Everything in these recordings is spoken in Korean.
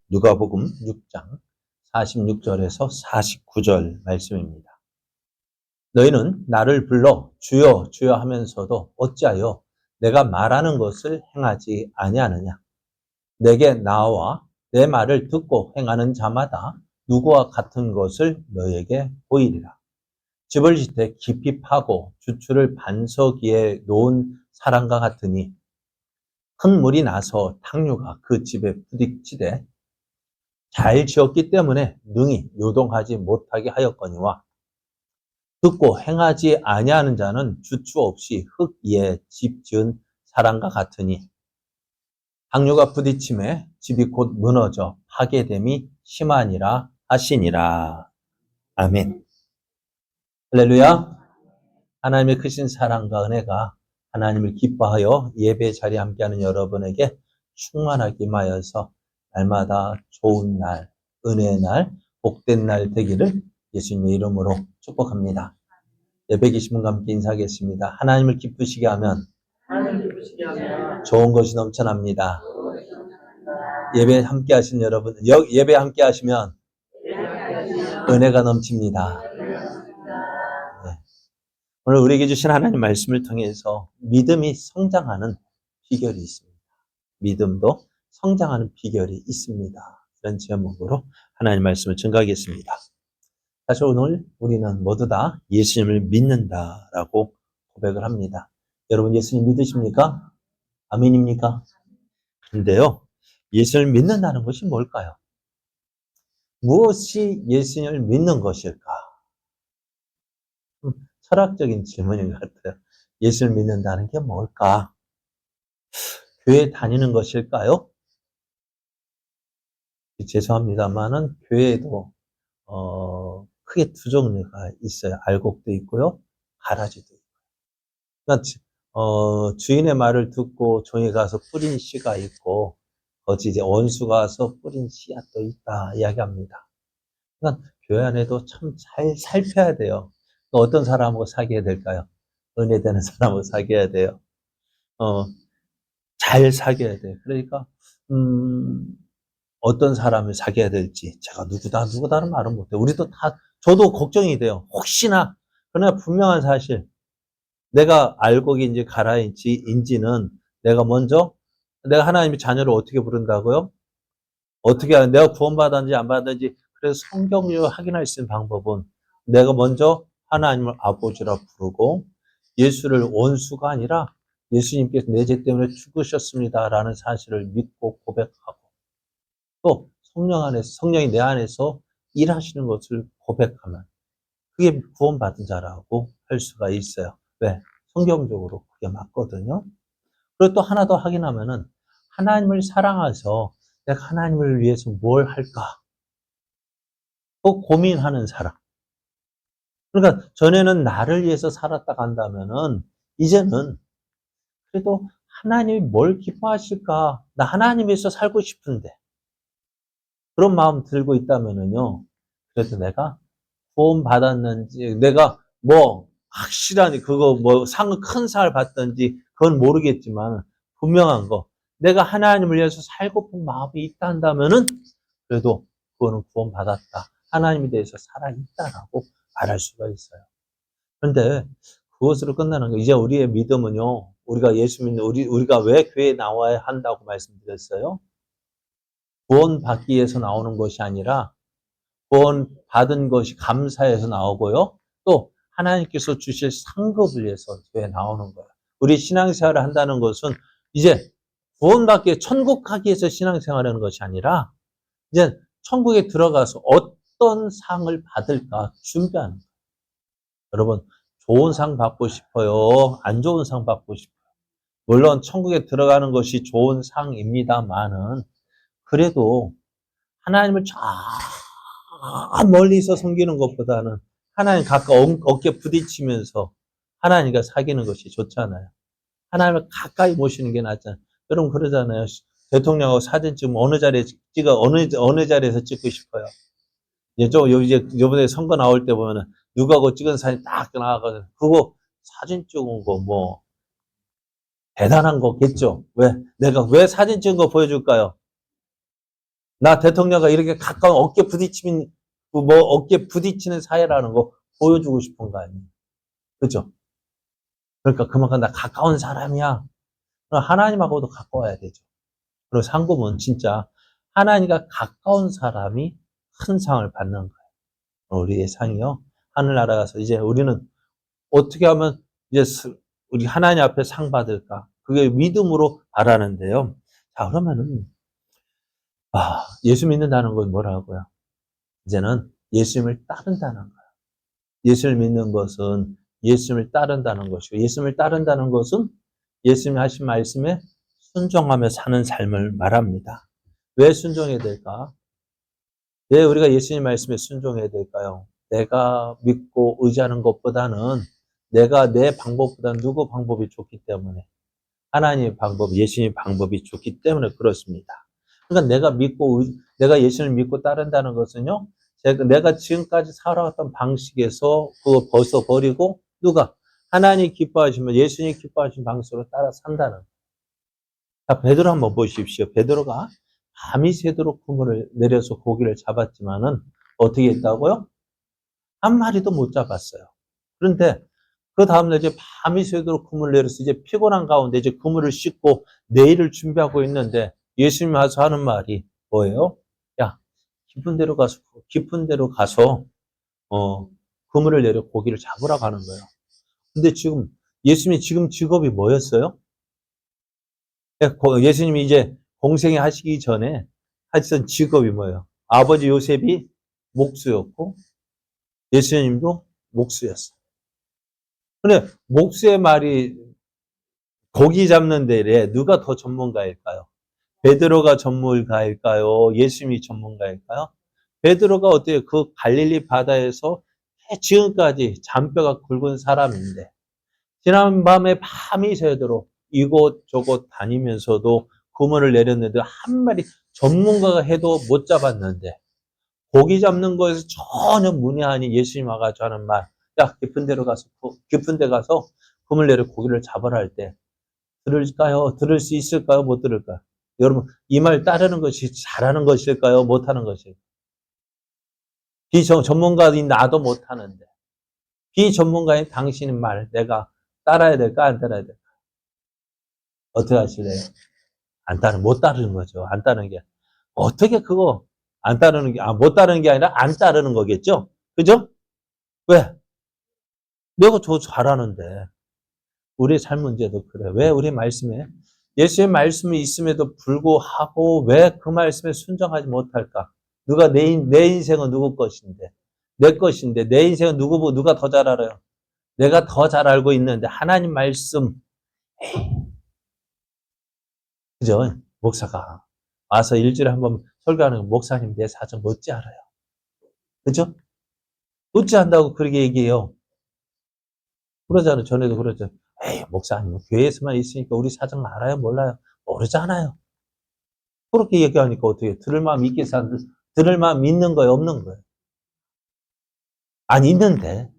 누가복음 6장 46절에서 49절 말씀입니다. 너희는 나를 불러 주여 주여 하면서도 어찌하여 내가 말하는 것을 행하지 아니하느냐. 내게 나와 내 말을 듣고 행하는 자마다 누구와 같은 것을 너희에게 보이리라. 집을 짓되 깊이 파고 주추를 반석 위에 놓은 사람과 같으니 큰 물이 나서 탕류가 그 집에 부딪히되 잘 지었기 때문에 능히 요동하지 못하게 하였거니와 듣고 행하지 아니하는 자는 주추 없이 흙 위에 집 지은 사람과 같으니 탕류가 부딪힘에 집이 곧 무너져 파괴됨이 심하니라 하시니라. 아멘. 할렐루야. 하나님의 크신 사랑과 은혜가 하나님을 기뻐하여 예배 자리에 함께하는 여러분에게 충만하게 임하여서 날마다 좋은 날, 은혜의 날, 복된 날 되기를 예수님의 이름으로 축복합니다. 예배 계신 분과 함께 인사하겠습니다. 하나님을 기쁘시게 하면 좋은 것이 넘쳐납니다. 예배 함께 하신 여러분, 예배 함께 하시면 은혜가 넘칩니다. 네. 오늘 우리에게 주신 하나님 말씀을 통해서 믿음이 성장하는 비결이 있습니다. 믿음도 성장하는 비결이 있습니다. 그런 제목으로 하나님 말씀을 증거하겠습니다. 사실 오늘 우리는 모두 다 예수님을 믿는다라고 고백을 합니다. 여러분 예수님 믿으십니까? 아멘입니까? 그런데요, 예수님을 믿는다는 것이 뭘까요? 무엇이 예수님을 믿는 것일까? 철학적인 질문인 것 같아요. 예수를 믿는다는 게 뭘까? 교회 다니는 것일까요? 죄송합니다만은 교회에도 크게 두 종류가 있어요. 알곡도 있고요, 가라지도 있고요. 그러니까 주인의 말을 듣고 종이 가서 뿌린 씨가 있고, 거기 이제 원수가 와서 뿌린 씨앗도 있다 이야기합니다. 그러니까 교회 안에도 참 잘 살펴야 돼요. 어떤 사람하고 사귀어야 될까요? 은혜되는 사람하고 사귀어야 돼요. 잘 사귀어야 돼요. 그러니까 어떤 사람을 사귀어야 될지 제가 누구다는 말은 못해요. 우리도 다, 저도 걱정이 돼요. 혹시나. 그러나 분명한 사실, 내가 알곡인지 가라인지는 내가 하나님의 자녀를 어떻게 부른다고요? 어떻게 내가 구원받았는지 안 받았는지. 그래서 성경을 확인할 수 있는 방법은 내가 먼저 하나님을 아버지라 부르고 예수를 원수가 아니라 예수님께서 내 죄 때문에 죽으셨습니다라는 사실을 믿고 고백하고, 또 성령이 내 안에서 일하시는 것을 고백하면 그게 구원받은 자라고 할 수가 있어요. 왜? 성경적으로 그게 맞거든요. 그리고 또 하나 더 확인하면은 하나님을 사랑해서 내가 하나님을 위해서 뭘 할까? 또 고민하는 사람. 그러니까 전에는 나를 위해서 살았다고 한다면은 이제는 그래도 하나님이 뭘 기뻐하실까? 나 하나님 위해서 살고 싶은데. 그런 마음 들고 있다면은요, 그래도 내가 구원받았는지, 내가 확실하니 큰 상을 받든지, 그건 모르겠지만, 분명한 거, 내가 하나님을 위해서 살고픈 마음이 있다 한다면은, 그래도 그거는 구원받았다. 하나님에 대해서 살아있다라고 말할 수가 있어요. 그런데 그것으로 끝나는 거, 이제 우리의 믿음은요, 우리가 예수 믿는, 우리가 왜 교회에 나와야 한다고 말씀드렸어요? 구원받기 위해서 나오는 것이 아니라, 구원 받은 것이 감사해서 나오고요. 또 하나님께서 주실 상급을 위해서 교회에 나오는 거예요. 우리 신앙생활을 한다는 것은 이제 구원받기 위해 천국 가기 위해서 신앙생활을 하는 것이 아니라 이제 천국에 들어가서 어떤 상을 받을까 준비하는 거예요. 여러분, 좋은 상 받고 싶어요? 안 좋은 상 받고 싶어요? 물론 천국에 들어가는 것이 좋은 상입니다만은 그래도 하나님을 멀리서 섬기는 것보다는 하나님 가까이 어깨 부딪히면서 하나님과 사귀는 것이 좋잖아요. 하나님을 가까이 모시는 게 낫잖아요. 여러분 그러잖아요. 대통령하고 사진 찍으면 어느 자리에서 찍고 싶어요. 이제 요번에 선거 나올 때 보면은 누구하고 찍은 사진 딱 나와가지고 그거 사진 찍은 거 대단한 거겠죠. 내가 왜 사진 찍은 거 보여줄까요? 나 대통령과 이렇게 가까운 어깨 부딪히는 사이라는 거 보여주고 싶은 거 아니에요. 그죠? 그러니까 그만큼 나 가까운 사람이야. 하나님하고도 가까워야 되죠. 그리고 상급은 진짜 하나님과 가까운 사람이 큰 상을 받는 거예요. 우리의 상이요. 하늘나라 가서 이제 우리는 어떻게 하면 이제 우리 하나님 앞에 상 받을까? 그게 믿음으로 바라는데요. 자, 그러면은, 예수 믿는다는 건 뭐라고요? 이제는 예수님을 따른다는 거예요. 예수를 믿는 것은 예수님을 따른다는 것이고, 예수님을 따른다는 것은 예수님이 하신 말씀에 순종하며 사는 삶을 말합니다. 왜 순종해야 될까? 왜 우리가 예수님 말씀에 순종해야 될까요? 내가 믿고 의지하는 것보다는 내가 내 방법보다는 누구 방법이 좋기 때문에 하나님의 방법, 예수님의 방법이 좋기 때문에 그렇습니다. 그러니까 내가 예수님을 믿고 따른다는 것은요, 내가 지금까지 살아왔던 방식에서 그거 벗어버리고 누가? 하나님 기뻐하시면 예수님 기뻐하신 방식으로 따라 산다는. 자, 베드로 한번 보십시오. 베드로가 밤이 새도록 그물을 내려서 고기를 잡았지만은 어떻게 했다고요? 한 마리도 못 잡았어요. 그런데 그 다음날 이제 밤이 새도록 그물을 내려서 이제 피곤한 가운데 이제 그물을 씻고 내일을 준비하고 있는데 예수님이 와서 하는 말이 뭐예요? 야, 깊은 데로 가서, 그물을 내려 고기를 잡으라고 하는 거예요. 근데 지금 예수님이 지금 직업이 뭐였어요? 예수님이 이제 공생애 하시기 전에 하시던 직업이 뭐예요? 아버지 요셉이 목수였고 예수님도 목수였어요. 근데 목수의 말이 고기 잡는 데에 누가 더 전문가일까요? 베드로가 전문가일까요? 예수님이 전문가일까요? 베드로가 어때요? 그 갈릴리 바다에서 지금까지 잔뼈가 굵은 사람인데 지난 밤에 밤이 새도록 이곳저곳 다니면서도 그물을 내렸는데 한 마리 전문가가 해도 못 잡았는데 고기 잡는 거에서 전혀 문외한이 예수님 와가지고 하는 말, 야, 깊은 데 가서 그물 내려 고기를 잡아라 할 때 들을까요? 들을 수 있을까요? 못 들을까요? 여러분, 이 말 따르는 것이 잘하는 것일까요? 못하는 것일까요? 비전문가인 나도 못하는데 비전문가인 당신의 말 내가 따라야 될까? 안 따라야 될까? 어떻게 하실래요? 못 따르는 거죠. 안 따르는 게. 어떻게 그거, 못 따르는 게 아니라 안 따르는 거겠죠? 그죠? 왜? 내가 저 잘하는데. 우리의 삶 문제도 그래. 왜 우리 말씀에, 예수의 말씀이 있음에도 불구하고 왜 그 말씀에 순종하지 못할까? 내 인생은 누구 것인데? 내 것인데, 내 인생은 누가 더 잘 알아요? 내가 더 잘 알고 있는데, 하나님 말씀, 그죠? 목사가 와서 일주일에 한번 설교하는 거, 목사님 내 사정 못지 알아요. 그죠? 못지 안다고 그렇게 얘기해요. 그러잖아요. 전에도 그러죠. 에이, 목사님, 교회에서만 있으니까 우리 사정 알아요? 몰라요? 모르잖아요. 그렇게 얘기하니까 어떻게 들을 마음 있는 거예요? 없는 거예요? 아니, 있는데.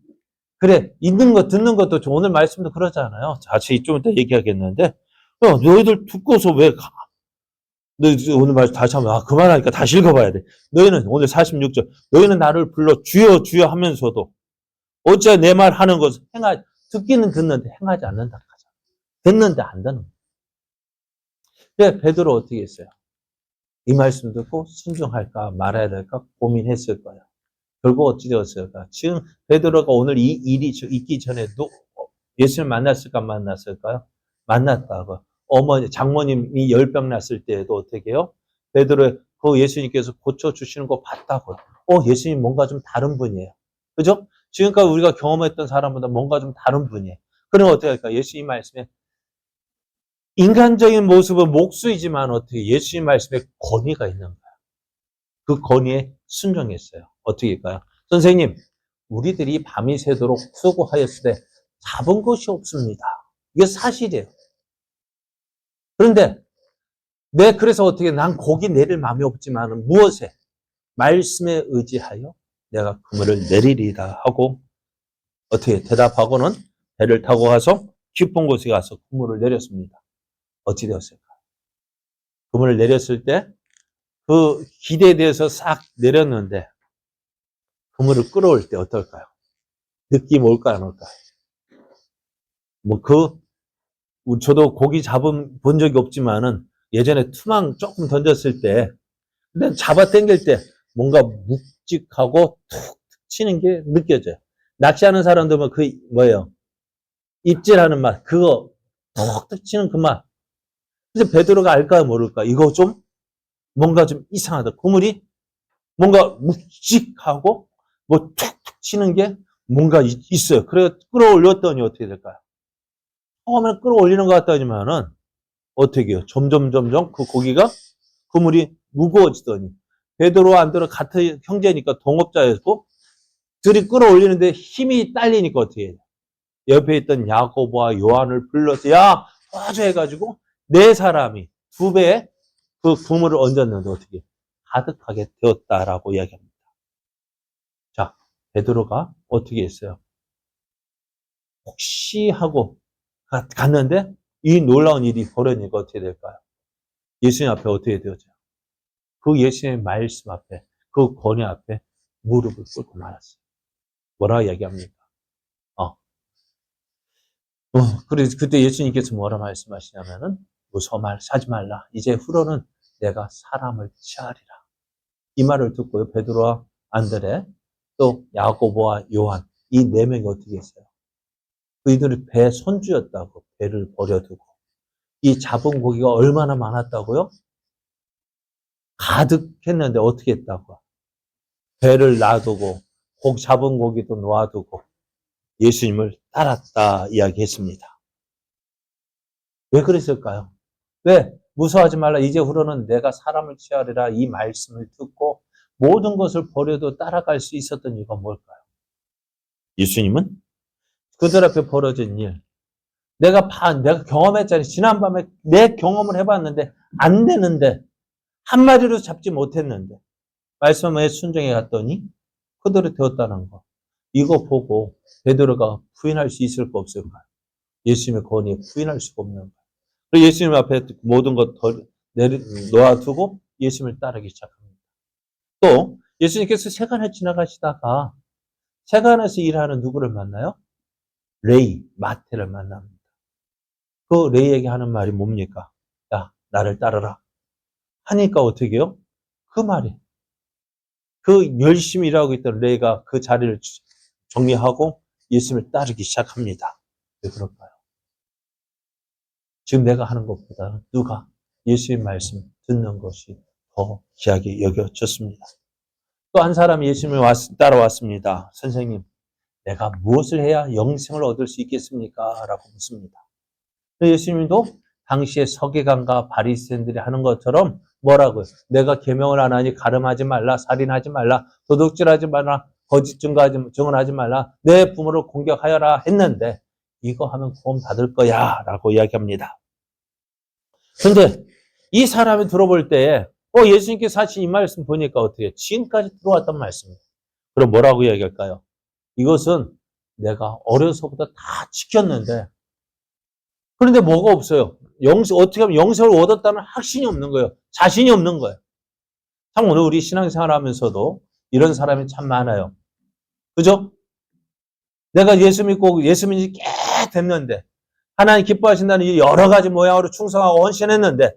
그래, 있는 거, 듣는 것도 오늘 말씀도 그러잖아요. 자, 좀 이따 얘기하겠는데, 너희들 듣고서 왜 가? 너 오늘 말 다시 한번, 그만하니까 다시 읽어봐야 돼. 너희는, 오늘 46절, 너희는 나를 불러 주여, 주여 하면서도, 어째 내 말 하는 것을 듣기는 듣는데 행하지 않는다. 듣는데 안 듣는 거예요. 그래, 베드로 어떻게 했어요? 이 말씀 듣고 순종할까 말아야 될까 고민했을 거예요. 결국 어찌 되었을까? 지금 베드로가 오늘 이 일이 있기 전에도 예수를 만났을까 만났을까요? 만났다고. 장모님이 열병 났을 때에도 어떻게 해요? 베드로 그 예수님께서 고쳐주시는 거 봤다고. 예수님 뭔가 좀 다른 분이에요. 그죠? 지금까지 우리가 경험했던 사람보다 뭔가 좀 다른 분이에요. 그럼 어떻게 할까? 예수님 말씀에 인간적인 모습은 목수이지만 어떻게 예수님 말씀에 권위가 있는 거야. 그 권위에 순종했어요. 어떻게 할까요? 선생님, 우리들이 밤이 새도록 수고하였을 때 잡은 것이 없습니다. 이게 사실이에요. 그런데 그래서 난 고기 내릴 마음이 없지만 무엇에? 말씀에 의지하여 내가 그물을 내리리라 하고 어떻게 대답하고는 배를 타고 가서 깊은 곳에 가서 그물을 내렸습니다. 어찌 되었을까? 그물을 내렸을 때 그 기대에 대해서 싹 내렸는데 그물을 끌어올 때 어떨까요? 느낌 올까요, 안 올까요? 저도 고기 잡은 본 적이 없지만은 예전에 투망 조금 던졌을 때, 근데 잡아 당길 때 뭔가 묵직하고 툭 치는 게 느껴져요. 낚시하는 사람들은 뭐예요? 입질하는 맛, 그거 툭툭 치는 그 맛. 근데 베드로가 알까요, 모를까? 이거 좀 뭔가 좀 이상하다. 그물이 뭔가 묵직하고 뭐 툭툭 치는 게 뭔가 있어요. 그래 끌어올렸더니 어떻게 될까요? 처음에는 끌어올리는 것 같다지만은 어떻게 해요? 점점 그 고기가 그물이 무거워지더니 베드로 안드로 같은 형제니까 동업자였고 둘이 끌어올리는데 힘이 딸리니까 어떻게 해요? 옆에 있던 야고보와 요한을 불러서 야 도와줘 해가지고 네 사람이 두 배의 그 그물을 얹었는데 어떻게 가득하게 되었다라고 이야기합니다. 자, 베드로가 어떻게 했어요? 혹시 하고 갔는데 이 놀라운 일이 벌어지니까 어떻게 될까요? 예수님 앞에 어떻게 되어져요? 그 예수님의 말씀 앞에, 그 권위 앞에 무릎을 꿇고 말았어요. 뭐라고 이야기합니까? 그래서 그때 예수님께서 뭐라 말씀하시냐면은 무서워 하지 말라. 이제 후로는 내가 사람을 취하리라. 이 말을 듣고요. 베드로와 안드레, 또 야고보와 요한, 이 네 명이 어떻게 했어요? 그이들이 배 손주였다고 배를 버려두고 이 잡은 고기가 얼마나 많았다고요? 가득했는데 어떻게 했다고? 배를 놔두고 잡은 고기도 놔두고 예수님을 따랐다 이야기했습니다. 왜 그랬을까요? 왜? 무서워하지 말라. 이제 후로는 내가 사람을 취하리라. 이 말씀을 듣고 모든 것을 버려도 따라갈 수 있었던 이유가 뭘까요? 예수님은 그들 앞에 벌어진 일, 내가 경험했잖아요. 지난밤에 내 경험을 해봤는데 안 되는데 한 마리로 잡지 못했는데 말씀에 순종해 갔더니 그대로 되었다는 거. 이거 보고 베드로가 부인할 수 있을까 없을까요? 예수님의 권위에 부인할 수가 없는 거예요. 그래서 예수님 앞에 모든 것 놓아두고 예수님을 따르기 시작합니다. 또 예수님께서 세간을 지나가시다가 세간에서 일하는 누구를 만나요? 레이, 마태를 만납니다. 그 레이에게 하는 말이 뭡니까? 야, 나를 따르라. 하니까 어떻게 해요? 그 말이. 그 열심히 일하고 있던 레이가 그 자리를 정리하고 예수님을 따르기 시작합니다. 왜 그럴까요? 지금 내가 하는 것보다 누가 예수의 말씀 듣는 것이 더 귀하게 여겨졌습니다. 또 한 사람이 예수님을 따라왔습니다. 선생님, 내가 무엇을 해야 영생을 얻을 수 있겠습니까? 라고 묻습니다. 예수님도 당시에 서기관과 바리새인들이 하는 것처럼 뭐라고요? 내가 계명을 안 하니 가늠하지 말라, 살인하지 말라, 도둑질하지 말라, 거짓 증언하지 말라, 내 부모를 공격하여라 했는데 이거 하면 구원 받을 거야 라고 이야기합니다. 근데 이 사람이 들어볼 때에 예수님께서 하신 이 말씀 보니까 어떻게 지금까지 들어왔던 말씀이에요. 그럼 뭐라고 이야기할까요? 이것은 내가 어려서부터 다 지켰는데 그런데 뭐가 없어요. 어떻게 하면 영생을 얻었다는 확신이 없는 거예요. 자신이 없는 거예요. 참 오늘 우리 신앙생활 하면서도 이런 사람이 참 많아요. 그죠? 내가 예수 믿고 예수 믿은 지 꽤 됐는데 하나님 기뻐하신다는 여러 가지 모양으로 충성하고 헌신했는데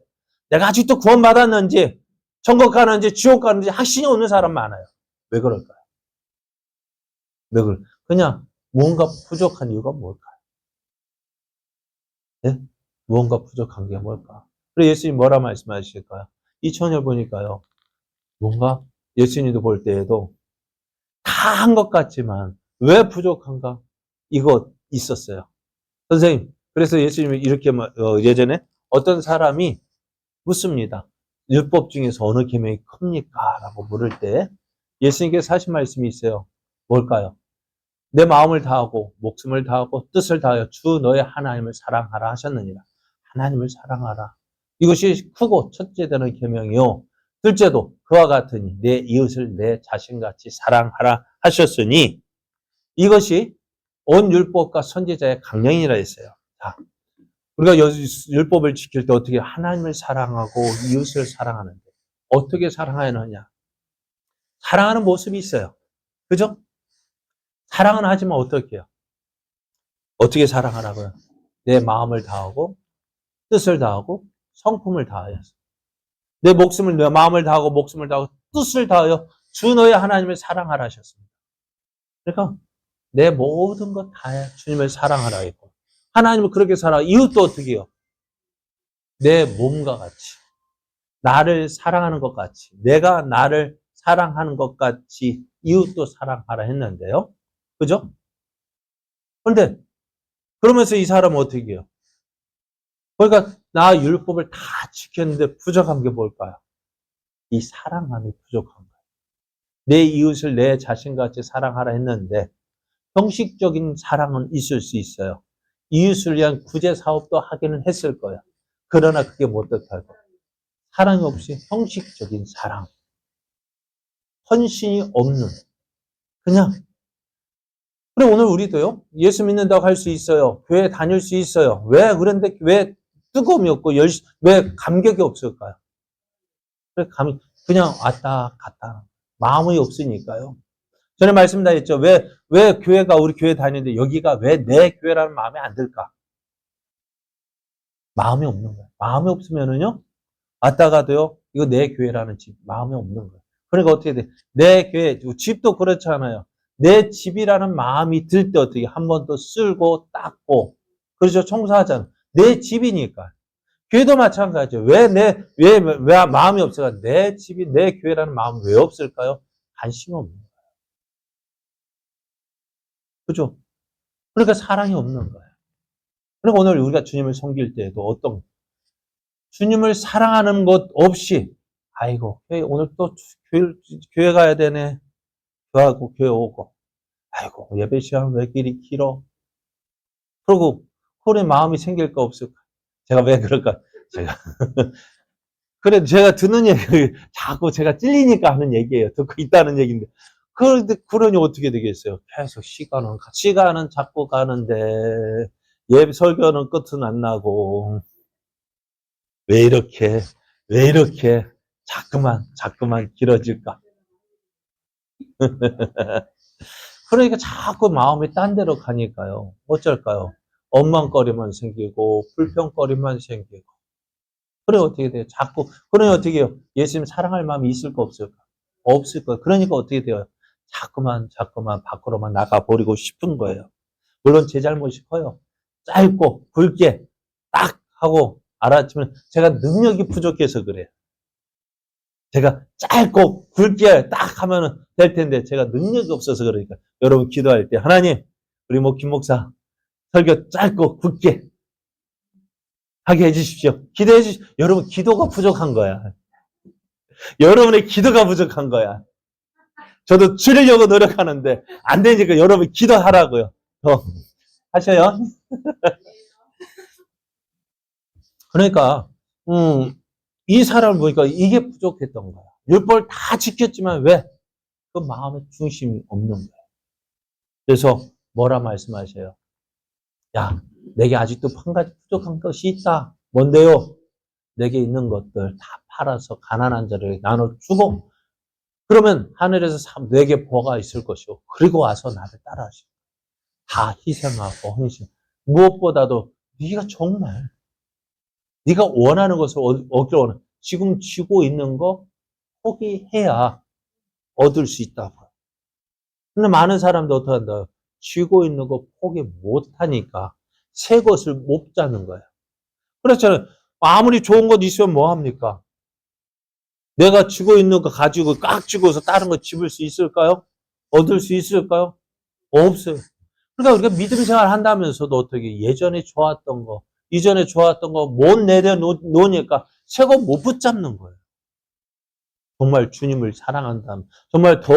내가 아직도 구원받았는지 천국 가는지 지옥 가는지 확신이 없는 사람 많아요. 왜 그럴까요? 그냥 무언가 부족한 이유가 뭘까요? 네? 무언가 부족한 게 뭘까? 그래서 예수님 뭐라 말씀하실까요? 이 처녀 보니까요. 뭔가 예수님도 볼 때에도 다 한 것 같지만 왜 부족한가? 이거 있었어요. 선생님, 그래서 예수님이 이렇게 예전에 어떤 사람이 묻습니다. 율법 중에서 어느 계명이 큽니까? 라고 물을 때 예수님께서 하신 말씀이 있어요. 뭘까요? 내 마음을 다하고 목숨을 다하고 뜻을 다하여 주 너의 하나님을 사랑하라 하셨느니라. 하나님을 사랑하라. 이것이 크고 첫째 되는 계명이요. 둘째도 그와 같으니 내 이웃을 내 자신같이 사랑하라 하셨으니 이것이 온 율법과 선지자의 강령이라 했어요. 자, 우리가 율법을 지킬 때 어떻게 하나님을 사랑하고 이웃을 사랑하는데 어떻게 사랑하느냐? 사랑하는 모습이 있어요. 그죠? 사랑은 하지만 어떻게 해요? 어떻게 사랑하라고요? 내 마음을 다하고, 뜻을 다하고, 성품을 다하여서. 내 목숨을, 내 마음을 다하고, 목숨을 다하고, 뜻을 다하여 주 너의 하나님을 사랑하라 하셨습니다. 그러니까 내 모든 것 다해 주님을 사랑하라 했고, 하나님을 그렇게 살아. 이웃도 어떻게 해요? 내 몸과 같이, 나를 사랑하는 것 같이, 내가 나를 사랑하는 것 같이 이웃도 사랑하라 했는데요. 그죠? 그런데 그러면서 이 사람은 어떻게 해요? 그러니까 나 율법을 다 지켰는데 부족한 게 뭘까요? 이 사랑함이 부족한 거예요. 내 이웃을 내 자신같이 사랑하라 했는데 형식적인 사랑은 있을 수 있어요. 이웃을 위한 구제 사업도 하기는 했을 거예요. 그러나 그게 못했다고. 사랑이 없이 형식적인 사랑, 헌신이 없는 그냥. 그래 오늘 우리도요. 예수 믿는다고 할 수 있어요. 교회 다닐 수 있어요. 왜 그런데 왜 뜨거움이 없고 왜 감격이 없을까요? 그냥 왔다 갔다 마음이 없으니까요. 전에 말씀 다 했죠. 왜 교회가 우리 교회 다니는데 여기가 왜 내 교회라는 마음이 안 들까? 마음이 없는 거예요. 마음이 없으면은요, 왔다가도요, 이거 내 교회라는 집, 마음이 없는 거예요. 그러니까 어떻게 돼? 내 교회, 집도 그렇잖아요. 내 집이라는 마음이 들 때 어떻게 한 번 더 쓸고 닦고, 그렇죠? 청소하잖아. 내 집이니까. 교회도 마찬가지죠. 왜 마음이 없을까? 내 집이 내 교회라는 마음이 왜 없을까요? 관심이 없는 거예요. 그죠? 그러니까 사랑이 없는 거예요. 그리고 오늘 우리가 주님을 섬길 때에도 주님을 사랑하는 것 없이, 아이고, 오늘 또 교회 가야 되네. 교회하고 교회 오고, 아이고, 예배 시간 왜 이리 길어? 그러고, 그런 마음이 생길까 없을까? 제가 왜 그럴까? 제가. 그래, 제가 듣는 얘기, 자꾸 제가 찔리니까 하는 얘기예요. 듣고 있다는 얘기인데. 그러니 어떻게 되겠어요? 계속 시간은 자꾸 가는데, 설교는 끝은 안 나고, 왜 이렇게 자꾸만 길어질까? 그러니까 자꾸 마음이 딴 데로 가니까요. 어쩔까요? 엉망거리만 생기고, 불평거리만 생기고. 그래, 어떻게 돼요? 그러니 어떻게 해요? 예수님 사랑할 마음이 있을까, 없을까? 없을 거예요. 그러니까 어떻게 돼요? 자꾸만 밖으로만 나가버리고 싶은 거예요. 물론 제 잘못이 커요. 짧고, 굵게, 딱 하고, 알았지만, 제가 능력이 부족해서 그래요. 제가 짧고 굵게 딱 하면 될 텐데 제가 능력이 없어서 그러니까 여러분 기도할 때 하나님 우리 김 목사 설교 짧고 굵게 하게 해주십시오. 기도해 주십시오. 여러분 기도가 부족한 거야. 여러분의 기도가 부족한 거야. 저도 줄이려고 노력하는데 안 되니까 여러분 기도하라고요. 더 하셔요. 그러니까 이 사람을 보니까 이게 부족했던 거야. 율법을 다 지켰지만 왜? 그 마음의 중심이 없는 거야. 그래서 뭐라 말씀하셔요? 야, 내게 아직도 한 가지 부족한 것이 있다. 뭔데요? 내게 있는 것들 다 팔아서 가난한 자를 나눠주고 그러면 하늘에서 내게 보가 있을 것이고 그리고 와서 나를 따라하시고 다 희생하고 헌신. 무엇보다도 네가 정말 네가 원하는 것을 얻기를 원해. 지금 쥐고 있는 거 포기해야 얻을 수 있다고. 근데 많은 사람도 어떻게 한다? 쥐고 있는 거 포기 못하니까 새 것을 못 잡는 거예요. 그렇잖아요. 아무리 좋은 것 있으면 뭐합니까? 내가 쥐고 있는 거 가지고 꽉 쥐고서 다른 거 집을 수 있을까요? 얻을 수 있을까요? 없어요. 그러니까 우리가 믿음 생활 한다면서도 어떻게 예전에 좋았던 거, 이전에 좋았던 거 못 내려놓으니까 새 거 못 붙잡는 거예요. 정말 주님을 사랑한다면, 정말 더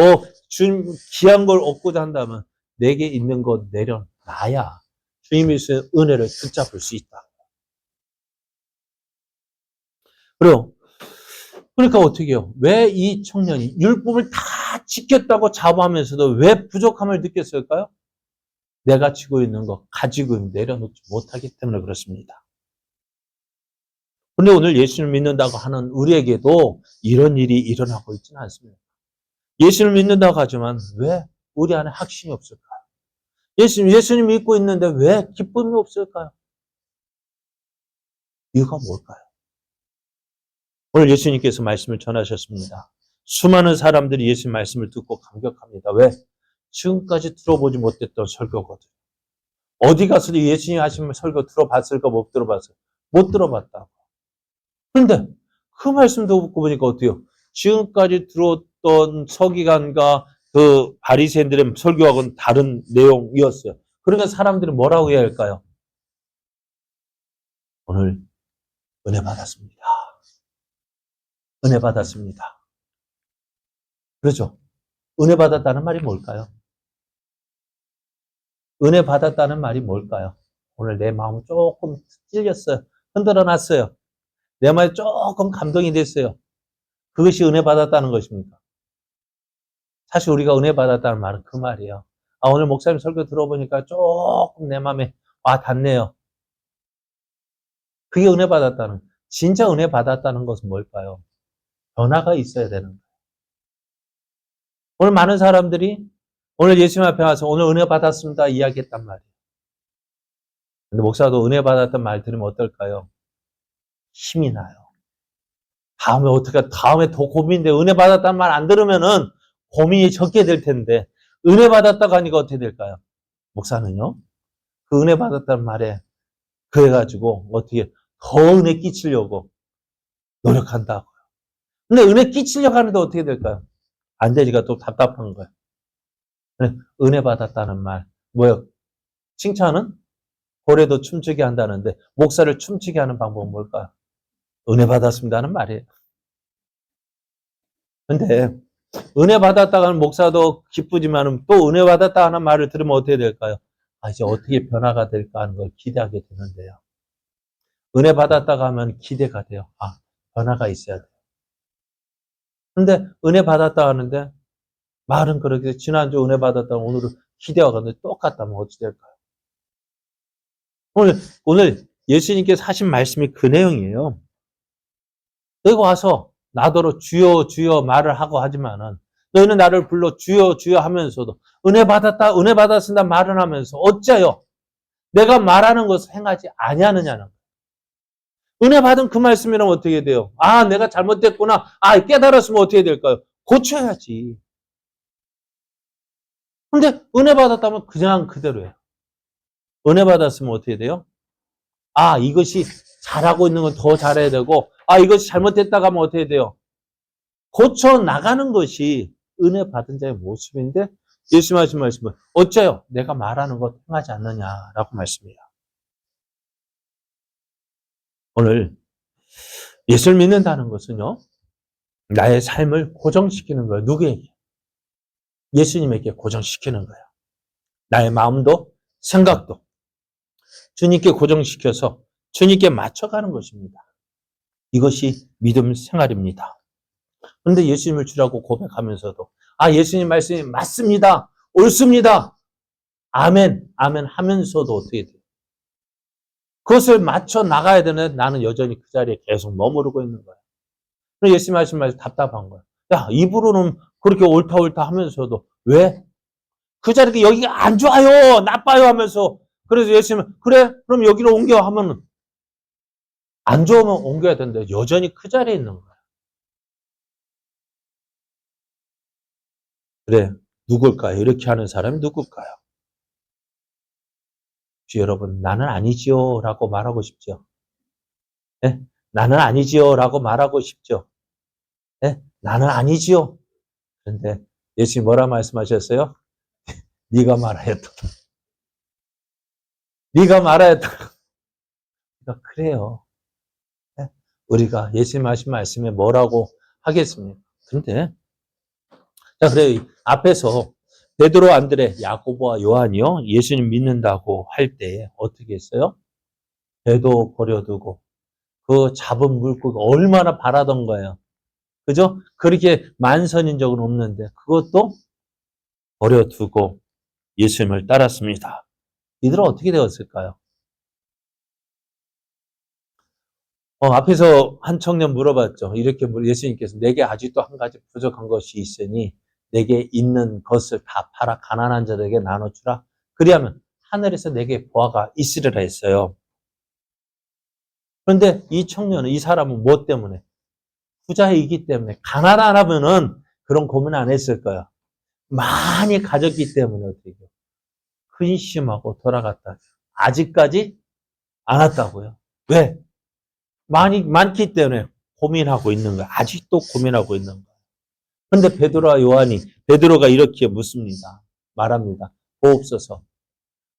주님 귀한 걸 얻고자 한다면 내게 있는 것 내려놔야 주님이 주신 은혜를 붙잡을 수 있다. 그래요. 그러니까 어떻게 해요? 왜 이 청년이 율법을 다 지켰다고 자부하면서도 왜 부족함을 느꼈을까요? 내가 지고 있는 것, 가지고 내려놓지 못하기 때문에 그렇습니다. 근데 오늘 예수를 믿는다고 하는 우리에게도 이런 일이 일어나고 있지는 않습니다. 예수를 믿는다고 하지만 왜 우리 안에 확신이 없을까요? 예수님 믿고 있는데 왜 기쁨이 없을까요? 이유가 뭘까요? 오늘 예수님께서 말씀을 전하셨습니다. 수많은 사람들이 예수님 말씀을 듣고 감격합니다. 왜? 지금까지 들어보지 못했던 설교거든. 어디 가서도 예수님 하신 설교 들어봤을까? 못 들어봤어요? 못 들어봤다고. 그런데 그 말씀 듣고 보니까 어때요? 지금까지 들었던 서기관과 그 바리새인들의 설교하고는 다른 내용이었어요. 그러니까 사람들이 뭐라고 해야 할까요? 오늘 은혜 받았습니다. 은혜 받았습니다. 그렇죠? 은혜 받았다는 말이 뭘까요? 은혜 받았다는 말이 뭘까요? 오늘 내 마음은 조금 찔렸어요. 흔들어 놨어요. 내 마음에 조금 감동이 됐어요. 그것이 은혜 받았다는 것입니까? 사실 우리가 은혜 받았다는 말은 그 말이에요. 아, 오늘 목사님 설교 들어보니까 조금 내 마음에 와 닿네요. 그게 은혜 받았다는, 진짜 은혜 받았다는 것은 뭘까요? 변화가 있어야 되는 거예요. 오늘 많은 사람들이 오늘 예수님 앞에 와서 오늘 은혜 받았습니다 이야기했단 말이에요. 근데 목사도 은혜 받았던 말 들으면 어떨까요? 힘이 나요. 다음에 더 고민인데 은혜 받았다는 말 안 들으면은 고민이 적게 될 텐데 은혜 받았다고 하니까 어떻게 될까요? 목사는요? 그 은혜 받았다는 말에 그래가지고 어떻게 더 은혜 끼치려고 노력한다고요. 근데 은혜 끼치려고 하는데 어떻게 될까요? 안 되니까 또 답답한 거예요. 은혜 받았다는 말. 뭐요? 칭찬은? 고래도 춤추게 한다는데 목사를 춤추게 하는 방법은 뭘까요? 은혜 받았습니다는 말이에요. 근데 은혜 받았다고 하는 목사도 기쁘지만 또 은혜 받았다 하는 말을 들으면 어떻게 될까요? 아, 이제 어떻게 변화가 될까 하는 걸 기대하게 되는데요. 은혜 받았다고 하면 기대가 돼요. 아, 변화가 있어야 돼요. 근데 은혜 받았다 하는데 말은 그렇게 지난주 은혜 받았다고 오늘은 기대와 가는데 똑같다면 어찌 될까요? 오늘 예수님께서 하신 말씀이 그 내용이에요. 여기 와서 나더러 주여 주여 말을 하고 하지만은 너희는 나를 불러 주여 주여 하면서도 은혜 받았다 은혜 받았습니다 말을 하면서 어째요? 내가 말하는 것을 행하지 아니하느냐는 거예요. 은혜 받은 그 말씀이라면 어떻게 돼요? 아, 내가 잘못됐구나. 아, 깨달았으면 어떻게 될까요? 고쳐야지. 근데 은혜 받았다면 그냥 그대로예요. 은혜 받았으면 어떻게 돼요? 아, 이것이 잘하고 있는 건 더 잘해야 되고, 아, 이것이 잘못됐다고 하면 어떻게 돼요? 고쳐 나가는 것이 은혜 받은 자의 모습인데, 예수님 하신 말씀은 어째요? 내가 말하는 것 행하지 않느냐라고 말씀해요. 오늘 예수를 믿는다는 것은요, 나의 삶을 고정시키는 거예요. 누구에게? 예수님에게 고정시키는 거예요. 나의 마음도 생각도 주님께 고정시켜서 주님께 맞춰가는 것입니다. 이것이 믿음 생활입니다. 그런데 예수님을 주라고 고백하면서도 아, 예수님 말씀이 맞습니다. 옳습니다. 아멘, 아멘 하면서도 어떻게 돼요? 그것을 맞춰 나가야 되는데 나는 여전히 그 자리에 계속 머무르고 있는 거예요. 그래서 예수님 하신 말씀 답답한 거예요. 야, 입으로는 그렇게 옳다 옳다 하면서도 왜? 그 자리에 여기가 안 좋아요, 나빠요 하면서 그래서 예수님은 그래, 그럼 여기로 옮겨 하면은 안 좋으면 옮겨야 되는데 여전히 그 자리에 있는 거예요. 그래, 누굴까요? 이렇게 하는 사람이 누굴까요? 여러분, 나는 아니지요 라고 말하고 싶죠. 네? 나는 아니지요 라고 말하고 싶죠. 네? 나는 아니지요. 그런데 예수님 뭐라 말씀하셨어요? 네가 말하였다. 네가 말하였다. 그러니까 그래요. 네? 우리가 예수님 하신 말씀에 뭐라고 하겠습니까? 근데 자, 그래 앞에서 베드로, 안드레, 야고보와 요한이요 예수님 믿는다고 할 때 어떻게 했어요? 배도 버려두고 그 잡은 물고기 얼마나 바라던 거예요. 그죠? 그렇게 만선인 적은 없는데 그것도 버려두고 예수님을 따랐습니다. 이들은 어떻게 되었을까요? 앞에서 한 청년 물어봤죠. 이렇게 예수님께서 내게 아직도 한 가지 부족한 것이 있으니 내게 있는 것을 다 팔아 가난한 자들에게 나눠주라. 그리하면 하늘에서 내게 보화가 있으리라 했어요. 그런데 이 청년은, 이 사람은 무엇 때문에? 부자이기 때문에. 가난하면은 그런 고민 안 했을 거야. 많이 가졌기 때문에 어떻게 해요? 근심하고 돌아갔다. 아직까지 안 왔다고요. 왜? 많기 때문에 고민하고 있는 거야. 아직도 고민하고 있는 거야. 그런데 베드로와 요한이, 베드로가 이렇게 묻습니다. 말합니다. 보옵소서.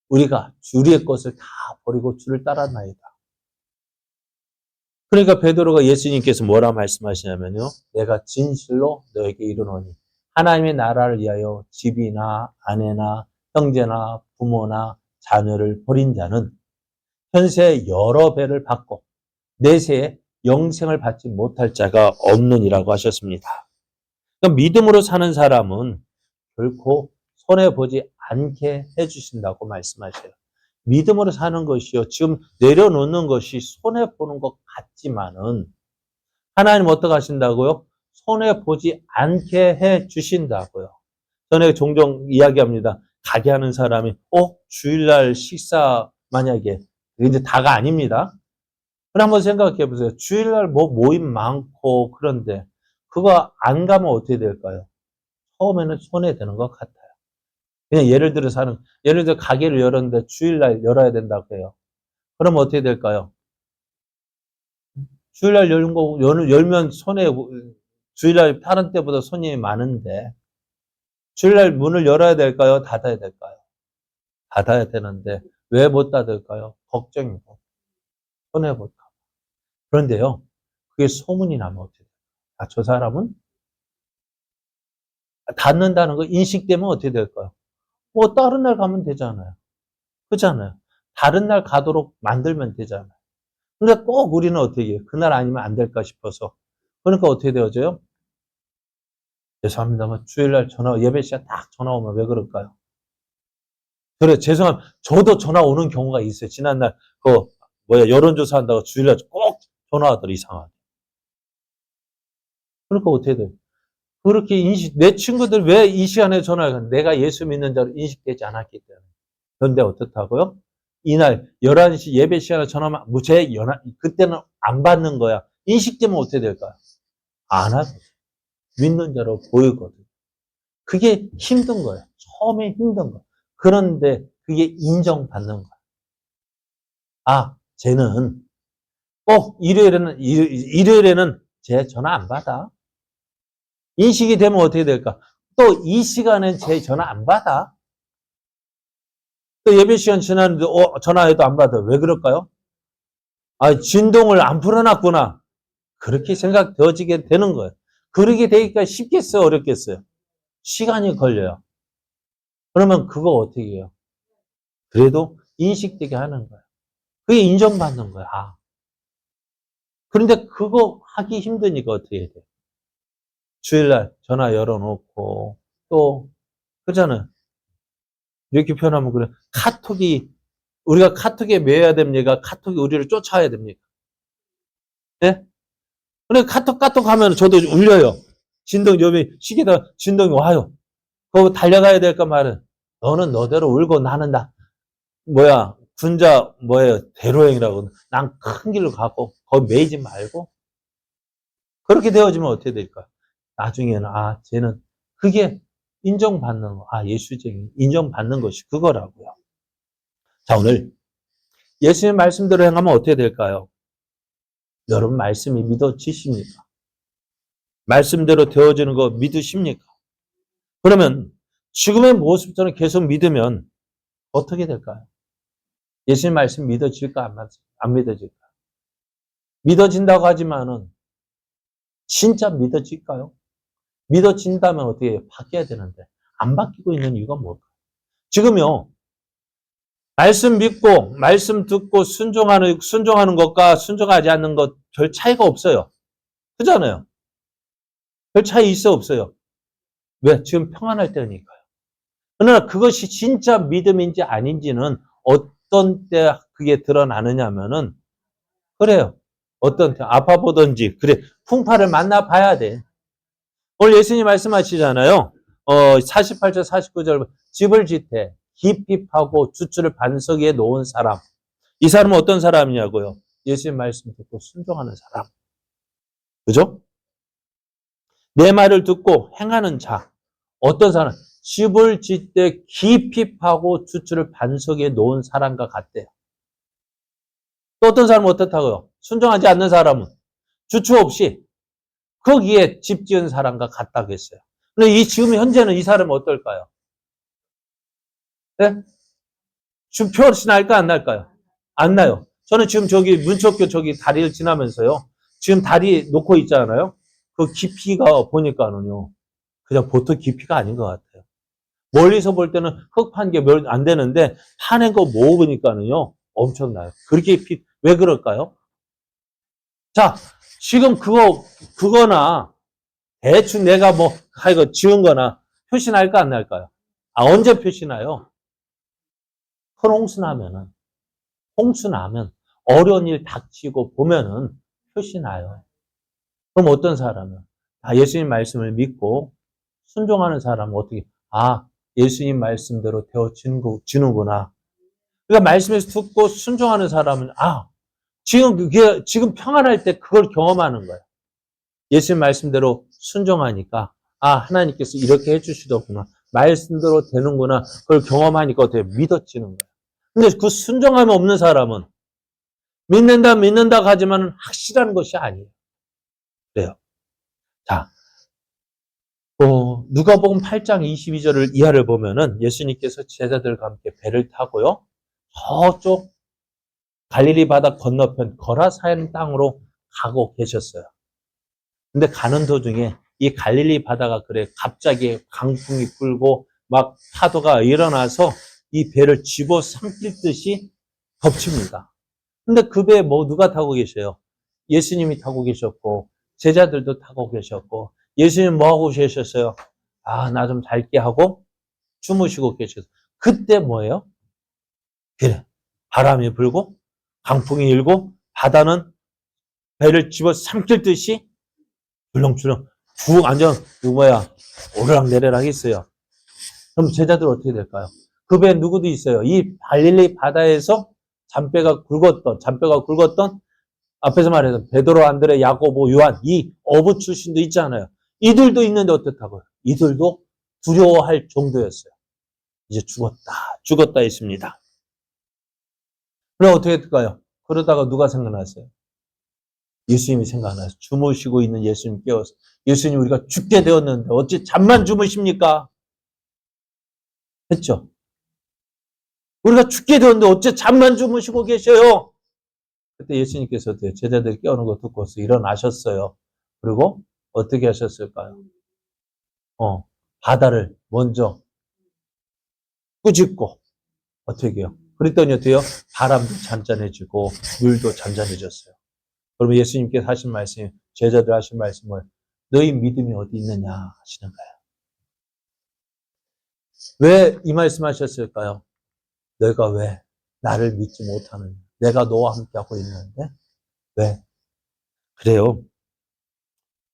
우리가 우리의 것을 다 버리고 주를 따랐나이다. 그러니까 베드로가 예수님께서 뭐라 말씀하시냐면요. 내가 진실로 너에게 이르노니 하나님의 나라를 위하여 집이나 아내나 형제나 부모나 자녀를 버린 자는 현세 여러 배를 받고 내세에 영생을 받지 못할 자가 없느니라고 하셨습니다. 그러니까 믿음으로 사는 사람은 결코 손해보지 않게 해주신다고 말씀하셔요. 믿음으로 사는 것이요. 지금 내려놓는 것이 손해보는 것 같지만은 하나님 어떻게 하신다고요? 손해보지 않게 해주신다고요. 전에 종종 이야기합니다. 가게 하는 사람이 주일날 식사 만약에 이제 다가 아닙니다. 그럼 한번 생각해 보세요. 주일날 모임 많고 그런데 그거 안 가면 어떻게 될까요? 처음에는 손해되는 것 같아요. 그냥 예를 들어 가게를 열었는데 주일날 열어야 된다고 해요. 그럼 어떻게 될까요? 주일날 열면 주일날 다른 때보다 손님이 많은데, 주일날 문을 열어야 될까요? 닫아야 될까요? 닫아야 되는데, 왜 못 닫을까요? 걱정이고, 손해볼까. 그런데요, 그게 소문이 나면 어떻게 돼요? 저 사람은 닫는다는 거 인식되면 어떻게 될까요? 다른 날 가면 되잖아요. 그렇잖아요. 다른 날 가도록 만들면 되잖아요. 근데 꼭 우리는 어떻게 해요? 그날 아니면 안 될까 싶어서. 그러니까 어떻게 되어져요? 죄송합니다만 주일날 예배 시간 딱 전화 오면 왜 그럴까요? 그래, 죄송합니다. 저도 전화 오는 경우가 있어요. 지난날 여론조사 한다고 주일날 꼭 전화 하더라, 이상하게. 그러니까 어떻게 돼요? 그렇게 내 친구들 왜 이 시간에 전화를 하는 내가 예수 믿는 자로 인식되지 않았기 때문에. 그런데 어떻다고요? 이날 11시 예배 시간에 전화하면 그때는 안 받는 거야. 인식되면 어떻게 될까요? 안 하죠. 믿는 자로 보이거든. 그게 힘든 거예요. 처음에 힘든 거예요. 그런데 그게 인정받는 거예요. 쟤는 꼭 일요일에는 쟤 전화 안 받아. 인식이 되면 어떻게 될까? 또 이 시간엔 쟤 전화 안 받아. 또 예배 시간 지났는데 전화해도 안 받아. 왜 그럴까요? 진동을 안 풀어놨구나. 그렇게 생각되어지게 되는 거예요. 그렇게 되기가 쉽겠어요? 어렵겠어요? 시간이 걸려요. 그러면 그거 어떻게 해요? 그래도 인식되게 하는 거예요. 그게 인정받는 거야. 그런데 그거 하기 힘드니까 어떻게 해야 돼? 주일날 전화 열어놓고 또 그잖아요. 이렇게 표현하면 그래. 우리가 카톡에 매여야 됩니까? 카톡이 우리를 쫓아야 됩니까? 네? 근데 카톡 하면 저도 울려요. 시계다 진동이 와요. 그거 달려가야 될까 말은. 너는 너대로 울고 나는 군자 대로행이라고. 난 큰 길로 가고 거기 매이지 말고. 그렇게 되어지면 어떻게 될까? 나중에는 쟤는 그게 인정받는 거. 예수적인 인정받는 것이 그거라고요. 자, 오늘 예수님 말씀대로 행하면 어떻게 될까요? 여러분 말씀이 믿어지십니까? 말씀대로 되어지는 거 믿으십니까? 그러면 지금의 모습처럼 계속 믿으면 어떻게 될까요? 예수님 말씀 믿어질까 안 믿어질까? 믿어진다고 하지만은 진짜 믿어질까요? 믿어진다면 어떻게 해요? 바뀌어야 되는데 안 바뀌고 있는 이유가 뭘까요? 지금요. 말씀 믿고 말씀 듣고 순종하는 것과 순종하지 않는 것 별 차이가 없어요. 그잖아요. 별 차이 있어 없어요. 왜? 지금 평안할 때니까요. 그러나 그것이 진짜 믿음인지 아닌지는 어떤 때 그게 드러나느냐면은 그래요. 어떤 아파 보든지 그래 풍파를 만나 봐야 돼. 오늘 예수님 말씀하시잖아요. 48절 49절 집을 짓되 깊이 파고 주추를 반석 위에 놓은 사람. 이 사람은 어떤 사람이냐고요? 예수님 말씀 듣고 순종하는 사람. 그죠? 내 말을 듣고 행하는 자. 어떤 사람? 집을 짓되 깊이 파고 주추를 반석 위에 놓은 사람과 같대요. 또 어떤 사람은 어떻다고요? 순종하지 않는 사람은 주추 없이 거기에 집 지은 사람과 같다고 했어요. 근데 지금 현재는 이 사람은 어떨까요? 네? 지금 표시 날까 안 날까요? 안 나요. 저는 지금 저기 문초교 저기 다리를 지나면서요. 지금 다리 놓고 있잖아요. 그 깊이가 보니까는요. 그냥 보통 깊이가 아닌 것 같아요. 멀리서 볼 때는 흙 판 게 안 되는데 파낸 거 모으니까는요. 엄청나요. 그렇게 왜 그럴까요? 자, 지금 그거나 대충 내가 이거 지은 거나 표시 날까 안 날까요? 언제 표시 나요? 큰 홍수 나면 어려운 일 닥치고 보면은 표시 나요. 그럼 어떤 사람은 예수님 말씀을 믿고 순종하는 사람은 어떻게 예수님 말씀대로 되어지는구나. 그러니까 말씀에서 듣고 순종하는 사람은 지금 평안할 때 그걸 경험하는 거예요. 예수님 말씀대로 순종하니까 하나님께서 이렇게 해주시더구나. 말씀대로 되는구나. 그걸 경험하니까 어떻게 믿어지는 거예요. 근데 그 순종함이 없는 사람은 믿는다 하지만 확실한 것이 아니에요. 그래요. 자, 누가복음 8장 22절을 이하를 보면은 예수님께서 제자들과 함께 배를 타고요. 저쪽 갈릴리 바다 건너편 거라사인 땅으로 가고 계셨어요. 근데 가는 도중에 이 갈릴리 바다가 갑자기 강풍이 불고 막 파도가 일어나서 이 배를 집어삼킬 듯이 덮칩니다. 근데 그 배에 누가 타고 계셔요? 예수님이 타고 계셨고 제자들도 타고 계셨고 예수님 뭐 하고 계셨어요? 나 좀 잘게 하고 주무시고 계셨어요. 그때 뭐예요? 그래. 바람이 불고 강풍이 일고 바다는 배를 집어 삼킬 듯이 줄렁줄렁 쭉 완전 오르락내리락 했어요. 그럼 제자들 어떻게 될까요? 그 배에 누구도 있어요. 이 갈릴리 바다에서 잔뼈가 굵었던 앞에서 말해서 베드로, 안드레, 야고보, 요한 이 어부 출신도 있잖아요. 이들도 있는데 어떻다고요? 이들도 두려워할 정도였어요. 이제 죽었다 했습니다. 그럼 어떻게 될까요? 그러다가 누가 생각났어요? 예수님이 생각나서 주무시고 있는 예수님 깨워서 예수님 우리가 죽게 되었는데 어찌 잠만 주무십니까? 했죠. 우리가 죽게 되었는데 어째 잠만 주무시고 계셔요? 그때 예수님께서 제자들 깨우는 거 듣고서 일어나셨어요. 그리고 어떻게 하셨을까요? 바다를 먼저 꾸짖고 어떻게 해요? 그랬더니 어때요? 바람도 잔잔해지고 물도 잔잔해졌어요. 그러면 예수님께서 하신 말씀이 제자들 하신 말씀을 너희 믿음이 어디 있느냐 하시는 거예요. 왜 이 말씀 하셨을까요? 너희가 왜 나를 믿지 못하느냐? 내가 너와 함께하고 있는데 왜? 그래요.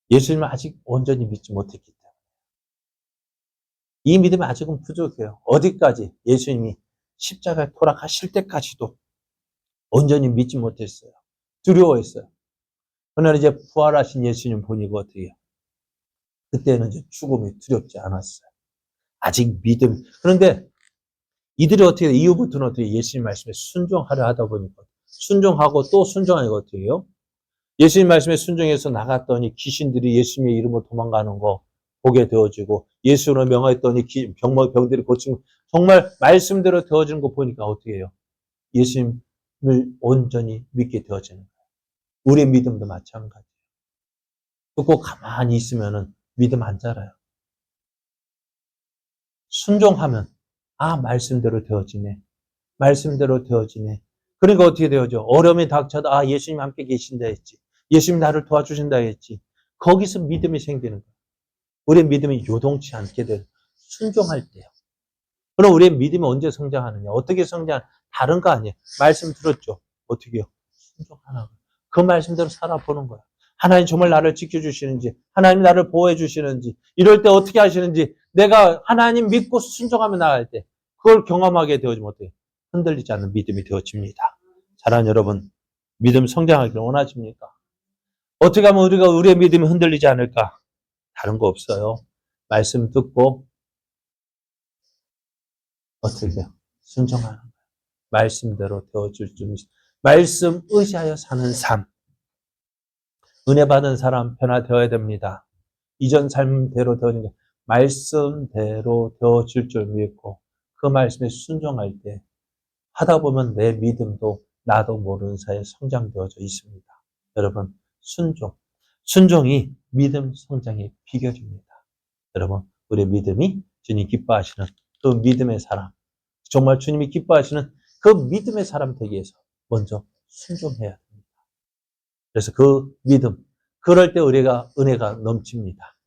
예수님을 아직 온전히 믿지 못했기 때문에. 이 믿음이 아직은 부족해요. 어디까지? 예수님이 십자가에 돌아가실 때까지도 온전히 믿지 못했어요. 두려워했어요. 그러나 이제 부활하신 예수님 보니까 어떻게 해요? 그때는 이제 죽음이 두렵지 않았어요. 아직 믿음. 그런데 이들이 어떻게 해요? 이후부터는 어떻게 해요? 예수님 말씀에 순종하려 하다 보니까 순종하고 또 순종하니까 어떻게 해요? 예수님 말씀에 순종해서 나갔더니 귀신들이 예수님의 이름으로 도망가는 거 보게 되어지고 예수로 명하였더니 병들이 고치고 정말 말씀대로 되어지는 거 보니까 어떻게 해요? 예수님을 온전히 믿게 되어지는 거예요. 우리의 믿음도 마찬가지예요. 듣고 가만히 있으면은 믿음 안 자라요. 순종하면 말씀대로 되어지네. 말씀대로 되어지네. 그러니까 어떻게 되어져? 어려움이 닥쳐도 예수님 함께 계신다 했지. 예수님 나를 도와주신다 했지. 거기서 믿음이 생기는 거예요. 우리의 믿음이 요동치 않게 돼요. 순종할 때요. 그럼 우리의 믿음이 언제 성장하느냐? 어떻게 성장? 다른 거 아니에요. 말씀 들었죠? 어떻게 해요? 순종하나. 그 말씀대로 살아보는 거야. 하나님 정말 나를 지켜주시는지, 하나님 나를 보호해 주시는지, 이럴 때 어떻게 하시는지, 내가 하나님 믿고 순종하며 나갈 때, 그걸 경험하게 되어지면 어때요? 흔들리지 않는 믿음이 되어집니다. 사랑하는 여러분, 믿음 성장하기를 원하십니까? 어떻게 하면 우리가 우리의 믿음이 흔들리지 않을까? 다른 거 없어요. 말씀 듣고, 어떻게 해요? 순종하는 거예요. 말씀대로 되어줄 줄, 말씀 의지하여 사는 삶. 은혜 받은 사람 변화되어야 됩니다. 이전 삶대로 되어진 게 말씀대로 되어질 줄 믿고 그 말씀에 순종할 때 하다 보면 내 믿음도 나도 모르는 사이에 성장되어져 있습니다. 여러분, 순종이 믿음 성장의 비결입니다. 여러분, 우리의 믿음이 주님 기뻐하시는 그 믿음의 사람, 정말 주님이 기뻐하시는 그 믿음의 사람 되기 위해서 먼저 순종해야 됩니다. 그래서 그 믿음, 그럴 때 우리가 은혜가 넘칩니다.